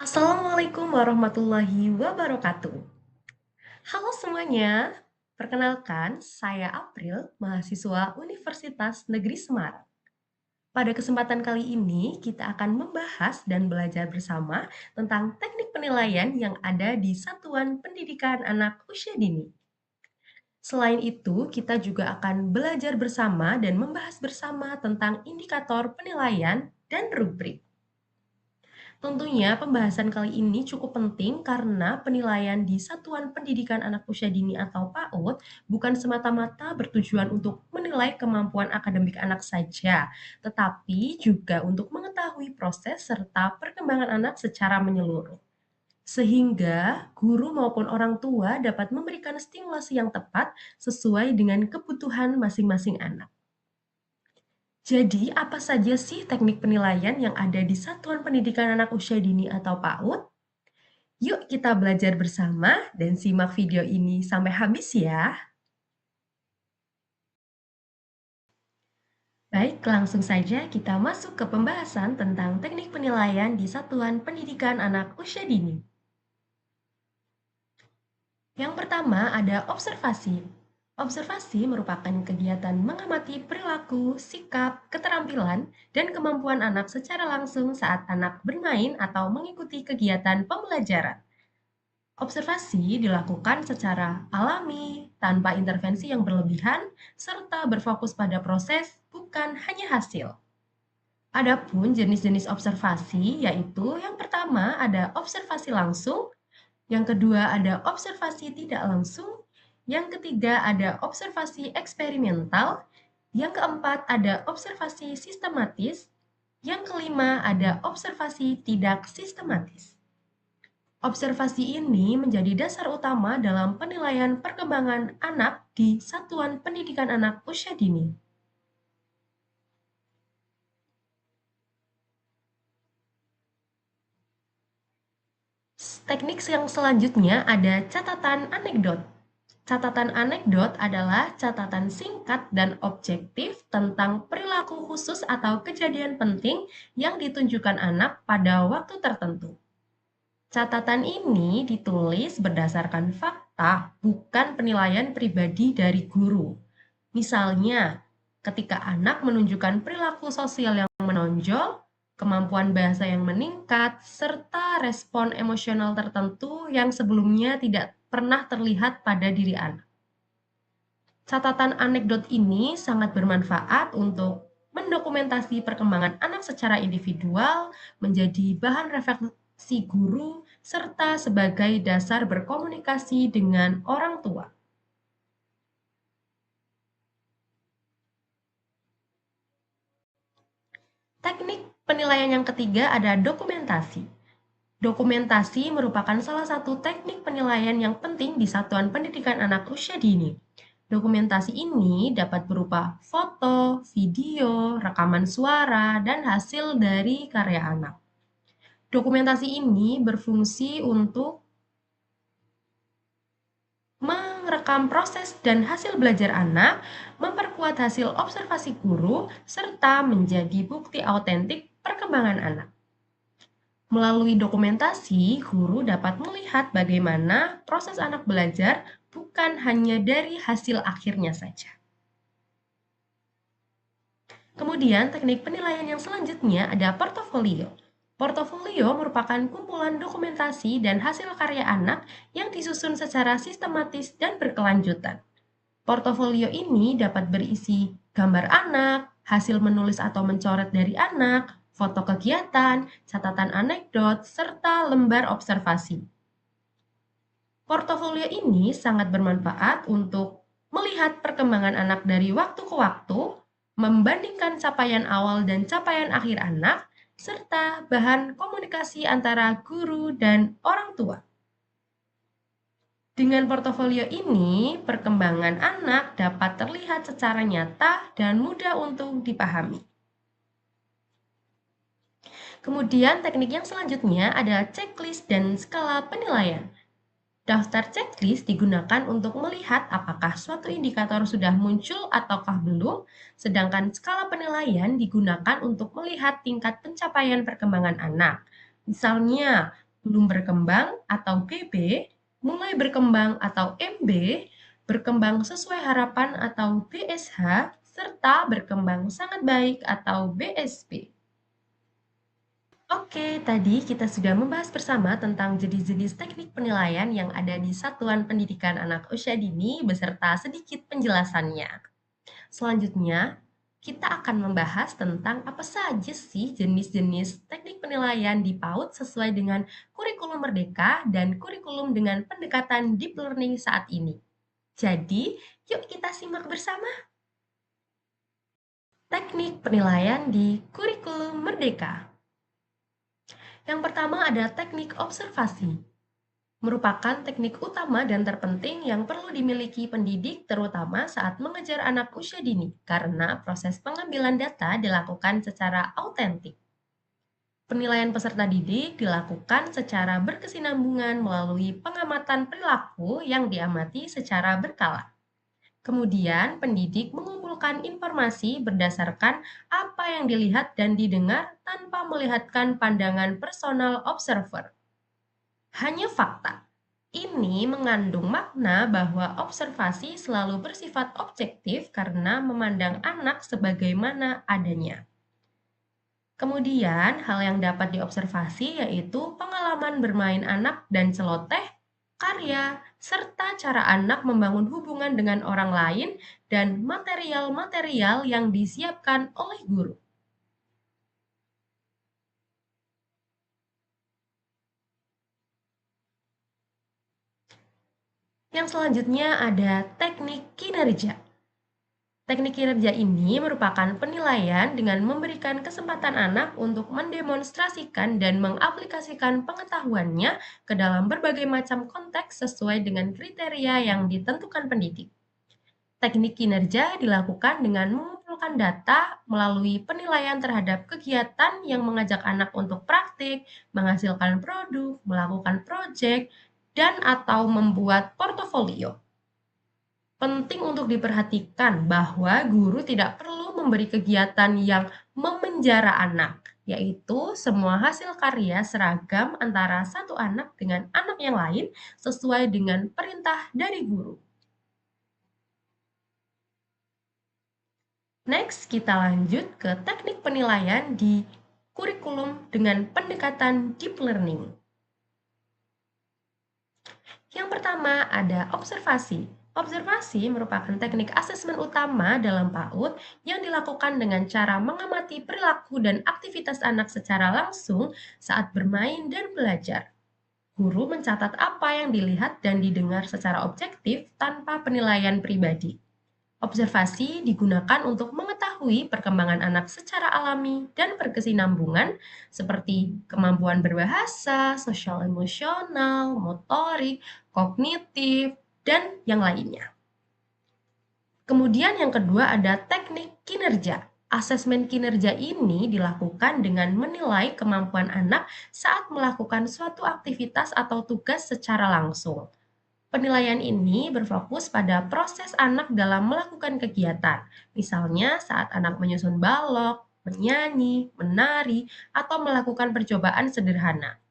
Assalamualaikum warahmatullahi wabarakatuh. Halo semuanya, perkenalkan saya April, mahasiswa Universitas Negeri Semarang. Pada kesempatan kali ini, kita akan membahas dan belajar bersama tentang teknik penilaian yang ada di Satuan Pendidikan Anak Usia Dini. Selain itu, kita juga akan belajar bersama dan membahas bersama tentang indikator penilaian dan rubrik. Tentunya pembahasan kali ini cukup penting karena penilaian di Satuan Pendidikan Anak Usia Dini atau PAUD bukan semata-mata bertujuan untuk menilai kemampuan akademik anak saja, tetapi juga untuk mengetahui proses serta perkembangan anak secara menyeluruh. Sehingga guru maupun orang tua dapat memberikan stimulasi yang tepat sesuai dengan kebutuhan masing-masing anak. Jadi, apa saja sih teknik penilaian yang ada di Satuan Pendidikan Anak Usia Dini atau PAUD? Yuk kita belajar bersama dan simak video ini sampai habis ya. Baik, langsung saja kita masuk ke pembahasan tentang teknik penilaian di Satuan Pendidikan Anak Usia Dini. Yang pertama ada observasi. Observasi merupakan kegiatan mengamati perilaku, sikap, keterampilan, dan kemampuan anak secara langsung saat anak bermain atau mengikuti kegiatan pembelajaran. Observasi dilakukan secara alami, tanpa intervensi yang berlebihan, serta berfokus pada proses, bukan hanya hasil. Adapun jenis-jenis observasi, yaitu yang pertama ada observasi langsung, yang kedua ada observasi tidak langsung, yang ketiga ada observasi eksperimental, yang keempat ada observasi sistematis, yang kelima ada observasi tidak sistematis. Observasi ini menjadi dasar utama dalam penilaian perkembangan anak di Satuan Pendidikan Anak Usia Dini. Teknik yang selanjutnya ada catatan anekdot. Catatan anekdot adalah catatan singkat dan objektif tentang perilaku khusus atau kejadian penting yang ditunjukkan anak pada waktu tertentu. Catatan ini ditulis berdasarkan fakta, bukan penilaian pribadi dari guru. Misalnya, ketika anak menunjukkan perilaku sosial yang menonjol, kemampuan bahasa yang meningkat, serta respon emosional tertentu yang sebelumnya tidak pernah terlihat pada diri anak. Catatan anekdot ini sangat bermanfaat untuk mendokumentasi perkembangan anak secara individual, menjadi bahan refleksi guru, serta sebagai dasar berkomunikasi dengan orang tua. Teknik penilaian yang ketiga ada dokumentasi. Dokumentasi merupakan salah satu teknik penilaian yang penting di Satuan Pendidikan Anak Usia Dini. Dokumentasi ini dapat berupa foto, video, rekaman suara, dan hasil dari karya anak. Dokumentasi ini berfungsi untuk merekam proses dan hasil belajar anak, memperkuat hasil observasi guru, serta menjadi bukti autentik perkembangan anak. Melalui dokumentasi, guru dapat melihat bagaimana proses anak belajar bukan hanya dari hasil akhirnya saja. Kemudian, teknik penilaian yang selanjutnya ada portofolio. Portofolio merupakan kumpulan dokumentasi dan hasil karya anak yang disusun secara sistematis dan berkelanjutan. Portofolio ini dapat berisi gambar anak, hasil menulis atau mencoret dari anak, foto kegiatan, catatan anekdot, serta lembar observasi. Portofolio ini sangat bermanfaat untuk melihat perkembangan anak dari waktu ke waktu, membandingkan capaian awal dan capaian akhir anak, serta bahan komunikasi antara guru dan orang tua. Dengan portofolio ini, perkembangan anak dapat terlihat secara nyata dan mudah untuk dipahami. Kemudian teknik yang selanjutnya adalah checklist dan skala penilaian. Daftar checklist digunakan untuk melihat apakah suatu indikator sudah muncul ataukah belum, sedangkan skala penilaian digunakan untuk melihat tingkat pencapaian perkembangan anak. Misalnya, belum berkembang atau BB, mulai berkembang atau MB, berkembang sesuai harapan atau BSH, serta berkembang sangat baik atau BSB. Oke, tadi kita sudah membahas bersama tentang jenis-jenis teknik penilaian yang ada di Satuan Pendidikan Anak Usia Dini beserta sedikit penjelasannya. Selanjutnya, kita akan membahas tentang apa saja sih jenis-jenis teknik penilaian di PAUD sesuai dengan kurikulum Merdeka dan kurikulum dengan pendekatan deep learning saat ini. Jadi, yuk kita simak bersama. Teknik penilaian di kurikulum Merdeka. Yang pertama ada teknik observasi. Merupakan teknik utama dan terpenting yang perlu dimiliki pendidik terutama saat mengejar anak usia dini karena proses pengambilan data dilakukan secara autentik. Penilaian peserta didik dilakukan secara berkesinambungan melalui pengamatan perilaku yang diamati secara berkala. Kemudian, pendidik mengumpulkan informasi berdasarkan apa yang dilihat dan didengar tanpa melihatkan pandangan personal observer. Hanya fakta. Ini mengandung makna bahwa observasi selalu bersifat objektif karena memandang anak sebagaimana adanya. Kemudian, hal yang dapat diobservasi yaitu pengalaman bermain anak dan celoteh, karya, serta cara anak membangun hubungan dengan orang lain dan material-material yang disiapkan oleh guru. Yang selanjutnya ada teknik kinerja. Teknik kinerja ini merupakan penilaian dengan memberikan kesempatan anak untuk mendemonstrasikan dan mengaplikasikan pengetahuannya ke dalam berbagai macam konteks sesuai dengan kriteria yang ditentukan pendidik. Teknik kinerja dilakukan dengan mengumpulkan data melalui penilaian terhadap kegiatan yang mengajak anak untuk praktik, menghasilkan produk, melakukan proyek, dan atau membuat portofolio. Penting untuk diperhatikan bahwa guru tidak perlu memberi kegiatan yang memenjara anak, yaitu semua hasil karya seragam antara satu anak dengan anak yang lain sesuai dengan perintah dari guru. Next, kita lanjut ke teknik penilaian di kurikulum dengan pendekatan deep learning. Yang pertama ada observasi. Observasi merupakan teknik asesmen utama dalam PAUD yang dilakukan dengan cara mengamati perilaku dan aktivitas anak secara langsung saat bermain dan belajar. Guru mencatat apa yang dilihat dan didengar secara objektif tanpa penilaian pribadi. Observasi digunakan untuk mengetahui perkembangan anak secara alami dan berkesinambungan seperti kemampuan berbahasa, sosial emosional, motorik, kognitif, dan yang lainnya. Kemudian yang kedua ada teknik kinerja. Asesmen kinerja ini dilakukan dengan menilai kemampuan anak saat melakukan suatu aktivitas atau tugas secara langsung. Penilaian ini berfokus pada proses anak dalam melakukan kegiatan, misalnya saat anak menyusun balok, menyanyi, menari, atau melakukan percobaan sederhana.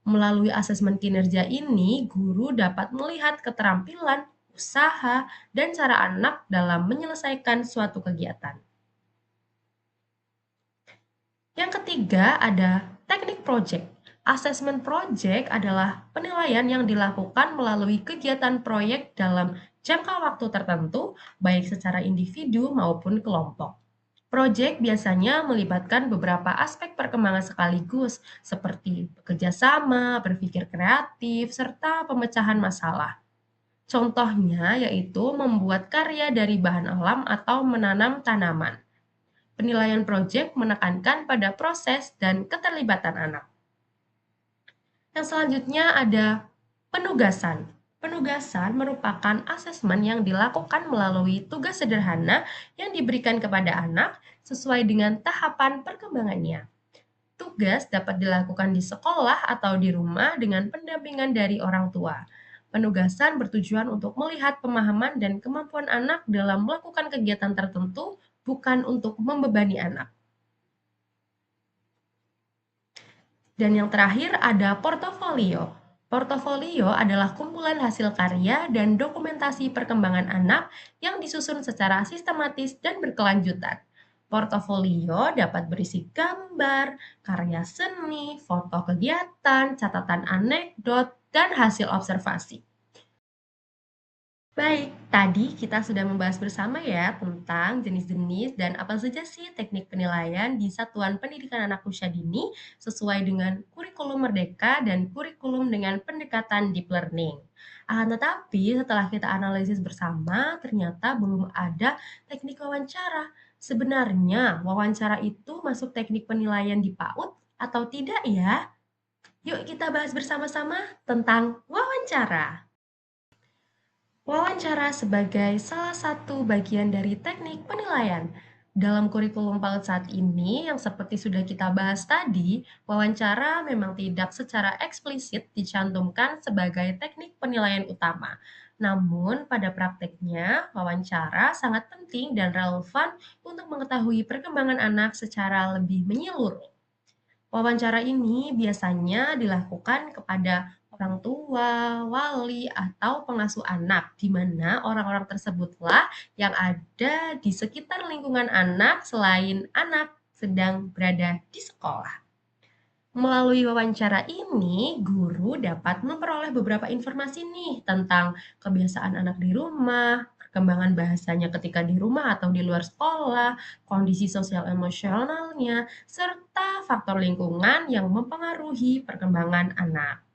Melalui asesmen kinerja ini, guru dapat melihat keterampilan, usaha, dan cara anak dalam menyelesaikan suatu kegiatan. Yang ketiga ada teknik project. Asesmen project adalah penilaian yang dilakukan melalui kegiatan proyek dalam jangka waktu tertentu, baik secara individu maupun kelompok. Proyek biasanya melibatkan beberapa aspek perkembangan sekaligus, seperti bekerja sama, berpikir kreatif, serta pemecahan masalah. Contohnya yaitu membuat karya dari bahan alam atau menanam tanaman. Penilaian proyek menekankan pada proses dan keterlibatan anak. Yang selanjutnya ada penugasan. Penugasan merupakan asesmen yang dilakukan melalui tugas sederhana yang diberikan kepada anak sesuai dengan tahapan perkembangannya. Tugas dapat dilakukan di sekolah atau di rumah dengan pendampingan dari orang tua. Penugasan bertujuan untuk melihat pemahaman dan kemampuan anak dalam melakukan kegiatan tertentu, bukan untuk membebani anak. Dan yang terakhir ada portofolio. Portofolio adalah kumpulan hasil karya dan dokumentasi perkembangan anak yang disusun secara sistematis dan berkelanjutan. Portofolio dapat berisi gambar, karya seni, foto kegiatan, catatan anekdot, dan hasil observasi. Baik, tadi kita sudah membahas bersama ya tentang jenis-jenis dan apa saja sih teknik penilaian di Satuan Pendidikan Anak Usia Dini sesuai dengan kurikulum merdeka dan kurikulum dengan pendekatan deep learning. Akan tetapi setelah kita analisis bersama, ternyata belum ada teknik wawancara. Sebenarnya wawancara itu masuk teknik penilaian di PAUD atau tidak ya? Yuk kita bahas bersama-sama tentang wawancara. Wawancara sebagai salah satu bagian dari teknik penilaian. Dalam kurikulum PAUD saat ini, yang seperti sudah kita bahas tadi, wawancara memang tidak secara eksplisit dicantumkan sebagai teknik penilaian utama. Namun, pada prakteknya, wawancara sangat penting dan relevan untuk mengetahui perkembangan anak secara lebih menyeluruh. Wawancara ini biasanya dilakukan kepada orang tua, wali, atau pengasuh anak, di mana orang-orang tersebutlah yang ada di sekitar lingkungan anak selain anak sedang berada di sekolah. Melalui wawancara ini, guru dapat memperoleh beberapa informasi nih tentang kebiasaan anak di rumah, perkembangan bahasanya ketika di rumah atau di luar sekolah, kondisi sosial emosionalnya, serta faktor lingkungan yang mempengaruhi perkembangan anak.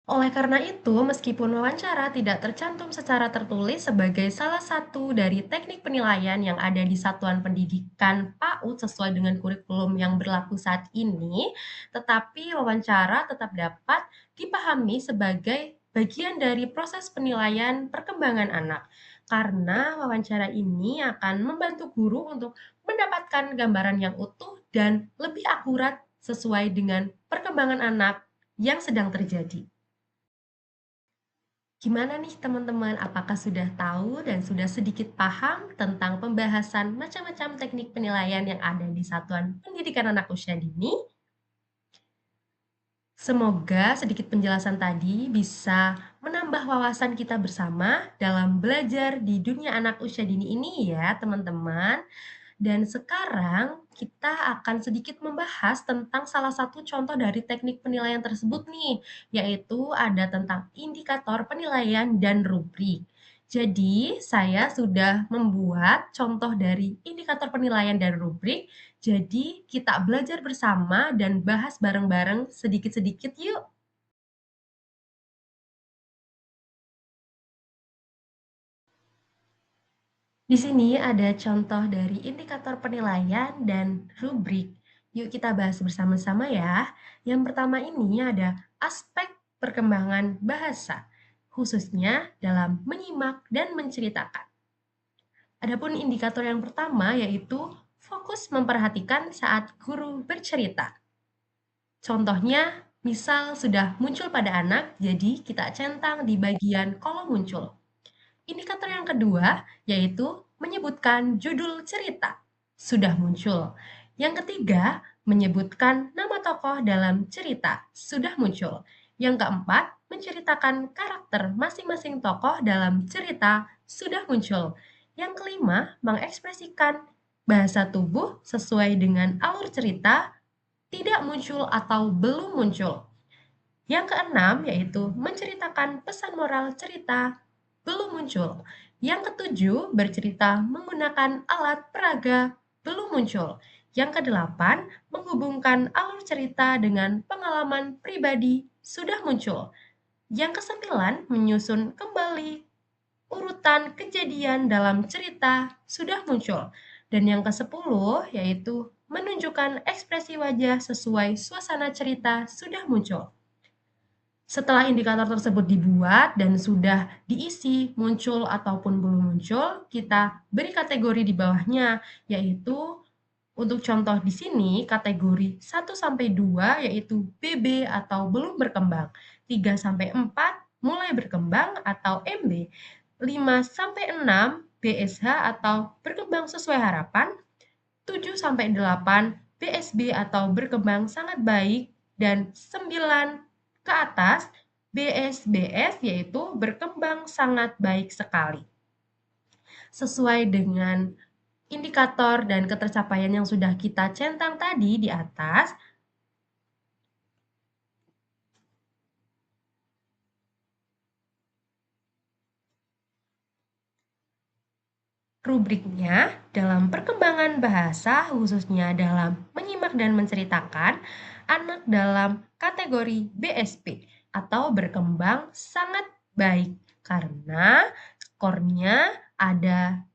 Oleh karena itu, meskipun wawancara tidak tercantum secara tertulis sebagai salah satu dari teknik penilaian yang ada di Satuan Pendidikan PAUD sesuai dengan kurikulum yang berlaku saat ini, tetapi wawancara tetap dapat dipahami sebagai bagian dari proses penilaian perkembangan anak. Karena wawancara ini akan membantu guru untuk mendapatkan gambaran yang utuh dan lebih akurat sesuai dengan perkembangan anak yang sedang terjadi. Gimana nih teman-teman? Apakah sudah tahu dan sudah sedikit paham tentang pembahasan macam-macam teknik penilaian yang ada di Satuan Pendidikan Anak Usia Dini? Semoga sedikit penjelasan tadi bisa menambah wawasan kita bersama dalam belajar di dunia anak usia dini ini ya, teman-teman. Dan sekarang kita akan sedikit membahas tentang salah satu contoh dari teknik penilaian tersebut nih, yaitu ada tentang indikator penilaian dan rubrik. Jadi, saya sudah membuat contoh dari indikator penilaian dan rubrik. Jadi, kita belajar bersama dan bahas bareng-bareng sedikit-sedikit yuk. Di sini ada contoh dari indikator penilaian dan rubrik. Yuk kita bahas bersama-sama ya. Yang pertama ini ada aspek perkembangan bahasa, khususnya dalam menyimak dan menceritakan. Adapun indikator yang pertama yaitu fokus memperhatikan saat guru bercerita. Contohnya, misal sudah muncul pada anak, jadi kita centang di bagian kolom muncul. Indikator yang kedua yaitu menyebutkan judul cerita. Sudah muncul. Yang ketiga, menyebutkan nama tokoh dalam cerita. Sudah muncul. Yang keempat, menceritakan karakter masing-masing tokoh dalam cerita. Sudah muncul. Yang kelima, mengekspresikan bahasa tubuh sesuai dengan alur cerita. Tidak muncul atau belum muncul. Yang keenam, yaitu menceritakan pesan moral cerita belum muncul. Yang ketujuh, bercerita menggunakan alat peraga, belum muncul. Yang kedelapan, menghubungkan alur cerita dengan pengalaman pribadi, sudah muncul. Yang kesembilan, menyusun kembali urutan kejadian dalam cerita, sudah muncul. Dan yang kesepuluh, yaitu menunjukkan ekspresi wajah sesuai suasana cerita, sudah muncul. Setelah indikator tersebut dibuat dan sudah diisi muncul ataupun belum muncul, kita beri kategori di bawahnya, yaitu untuk contoh di sini kategori 1 sampai 2 yaitu BB atau belum berkembang, 3 sampai 4 mulai berkembang atau MB, 5 sampai 6 BSH atau berkembang sesuai harapan, 7 sampai 8 BSB atau berkembang sangat baik, dan 9 ke atas BSBS yaitu berkembang sangat baik sekali. Sesuai dengan indikator dan ketercapaian yang sudah kita centang tadi di atas, rubriknya dalam perkembangan bahasa, khususnya dalam menyimak dan menceritakan, anak dalam kategori BSP atau berkembang sangat baik karena skornya ada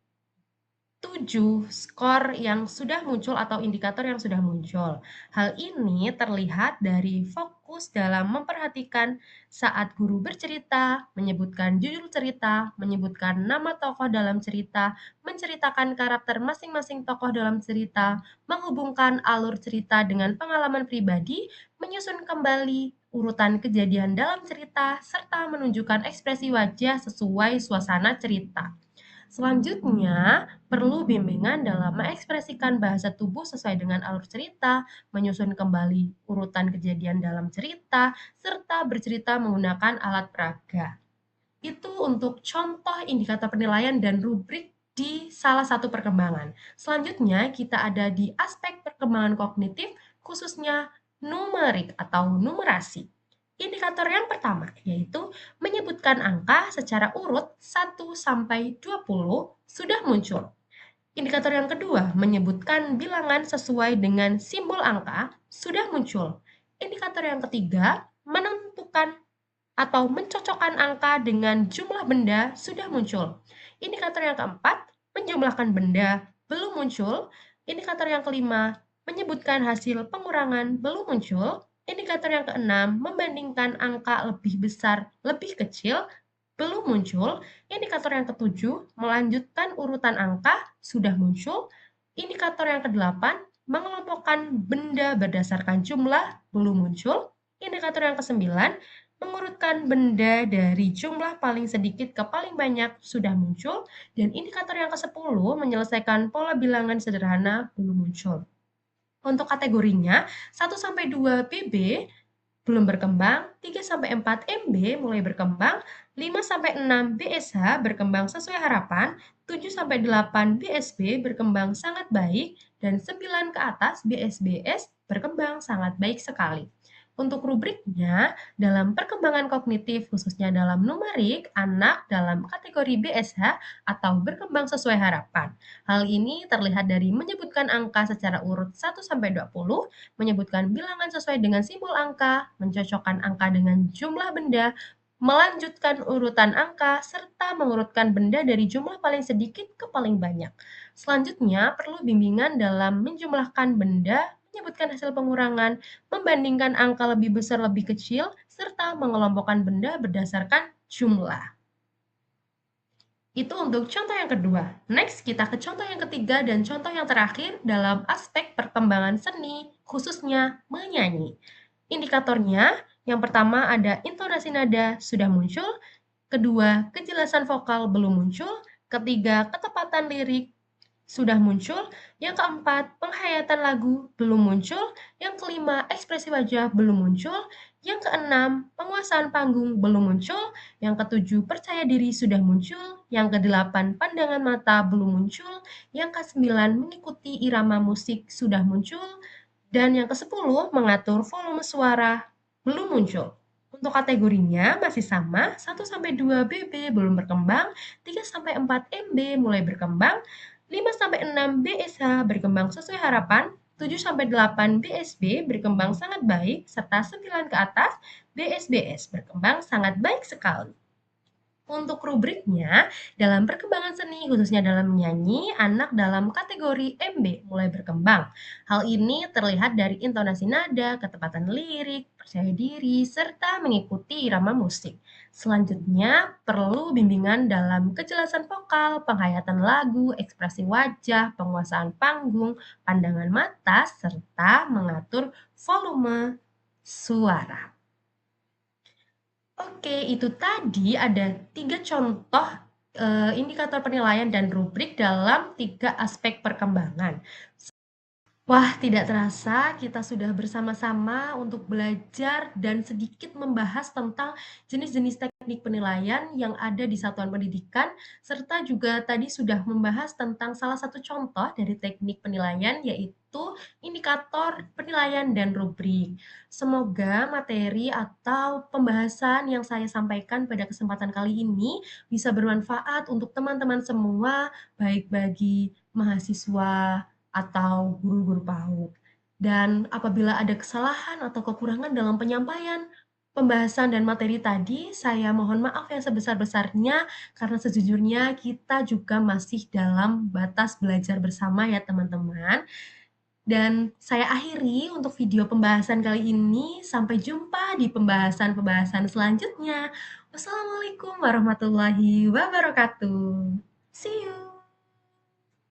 7 skor yang sudah muncul atau indikator yang sudah muncul. Hal ini terlihat dari fokus dalam memperhatikan saat guru bercerita, menyebutkan judul cerita, menyebutkan nama tokoh dalam cerita, menceritakan karakter masing-masing tokoh dalam cerita, menghubungkan alur cerita dengan pengalaman pribadi, menyusun kembali urutan kejadian dalam cerita, serta menunjukkan ekspresi wajah sesuai suasana cerita. Selanjutnya, perlu bimbingan dalam mengekspresikan bahasa tubuh sesuai dengan alur cerita, menyusun kembali urutan kejadian dalam cerita, serta bercerita menggunakan alat peraga. Itu untuk contoh indikator penilaian dan rubrik di salah satu perkembangan. Selanjutnya, kita ada di aspek perkembangan kognitif, khususnya numerik atau numerasi. Indikator yang pertama yaitu menyebutkan angka secara urut 1 sampai 20 sudah muncul. Indikator yang kedua, menyebutkan bilangan sesuai dengan simbol angka sudah muncul. Indikator yang ketiga, menentukan atau mencocokkan angka dengan jumlah benda sudah muncul. Indikator yang keempat, menjumlahkan benda belum muncul. Indikator yang kelima, menyebutkan hasil pengurangan belum muncul. Indikator yang keenam, membandingkan angka lebih besar, lebih kecil, belum muncul. Indikator yang ketujuh, melanjutkan urutan angka, sudah muncul. Indikator yang kedelapan, mengelompokkan benda berdasarkan jumlah, belum muncul. Indikator yang kesembilan, mengurutkan benda dari jumlah paling sedikit ke paling banyak sudah muncul, dan indikator yang ke-10 menyelesaikan pola bilangan sederhana belum muncul. Untuk kategorinya, 1-2 BB belum berkembang, 3-4 MB mulai berkembang, 5-6 BSH berkembang sesuai harapan, 7-8 BSB berkembang sangat baik, dan 9 ke atas BSBS berkembang sangat baik sekali. Untuk rubriknya, dalam perkembangan kognitif, khususnya dalam numerik, anak dalam kategori BSH atau berkembang sesuai harapan. Hal ini terlihat dari menyebutkan angka secara urut 1-20, menyebutkan bilangan sesuai dengan simbol angka, mencocokkan angka dengan jumlah benda, melanjutkan urutan angka, serta mengurutkan benda dari jumlah paling sedikit ke paling banyak. Selanjutnya, perlu bimbingan dalam menjumlahkan benda, menyebutkan hasil pengurangan, membandingkan angka lebih besar lebih kecil, serta mengelompokkan benda berdasarkan jumlah. Itu untuk contoh yang kedua. Next, kita ke contoh yang ketiga dan contoh yang terakhir dalam aspek perkembangan seni, khususnya menyanyi. Indikatornya, yang pertama ada intonasi nada sudah muncul, kedua kejelasan vokal belum muncul, ketiga ketepatan lirik sudah muncul, yang keempat penghayatan lagu belum muncul, yang kelima ekspresi wajah belum muncul, yang keenam penguasaan panggung belum muncul, yang ketujuh percaya diri sudah muncul, yang kedelapan pandangan mata belum muncul, yang kesembilan mengikuti irama musik sudah muncul, dan yang ke-10 mengatur volume suara belum muncul. Untuk kategorinya masih sama, 1-2 BB belum berkembang, 3-4 MB mulai berkembang, 5-6 BSH berkembang sesuai harapan, 7-8 BSB berkembang sangat baik, serta 9 ke atas BSBS berkembang sangat baik sekali. Untuk rubriknya, dalam perkembangan seni, khususnya dalam menyanyi, anak dalam kategori MB mulai berkembang. Hal ini terlihat dari intonasi nada, ketepatan lirik, percaya diri, serta mengikuti irama musik. Selanjutnya, perlu bimbingan dalam kejelasan vokal, penghayatan lagu, ekspresi wajah, penguasaan panggung, pandangan mata, serta mengatur volume suara. Oke, itu tadi ada 3 contoh indikator penilaian dan rubrik dalam 3 aspek perkembangan. Wah, tidak terasa kita sudah bersama-sama untuk belajar dan sedikit membahas tentang jenis-jenis teknik penilaian yang ada di satuan pendidikan, serta juga tadi sudah membahas tentang salah satu contoh dari teknik penilaian, yaitu indikator penilaian dan rubrik. Semoga materi atau pembahasan yang saya sampaikan pada kesempatan kali ini bisa bermanfaat untuk teman-teman semua, baik bagi mahasiswa atau guru-guru PAUD. Dan apabila ada kesalahan atau kekurangan dalam penyampaian pembahasan dan materi tadi, saya mohon maaf yang sebesar-besarnya karena sejujurnya kita juga masih dalam batas belajar bersama ya teman-teman. Dan saya akhiri untuk video pembahasan kali ini. Sampai jumpa di pembahasan-pembahasan selanjutnya. Wassalamualaikum warahmatullahi wabarakatuh. See you.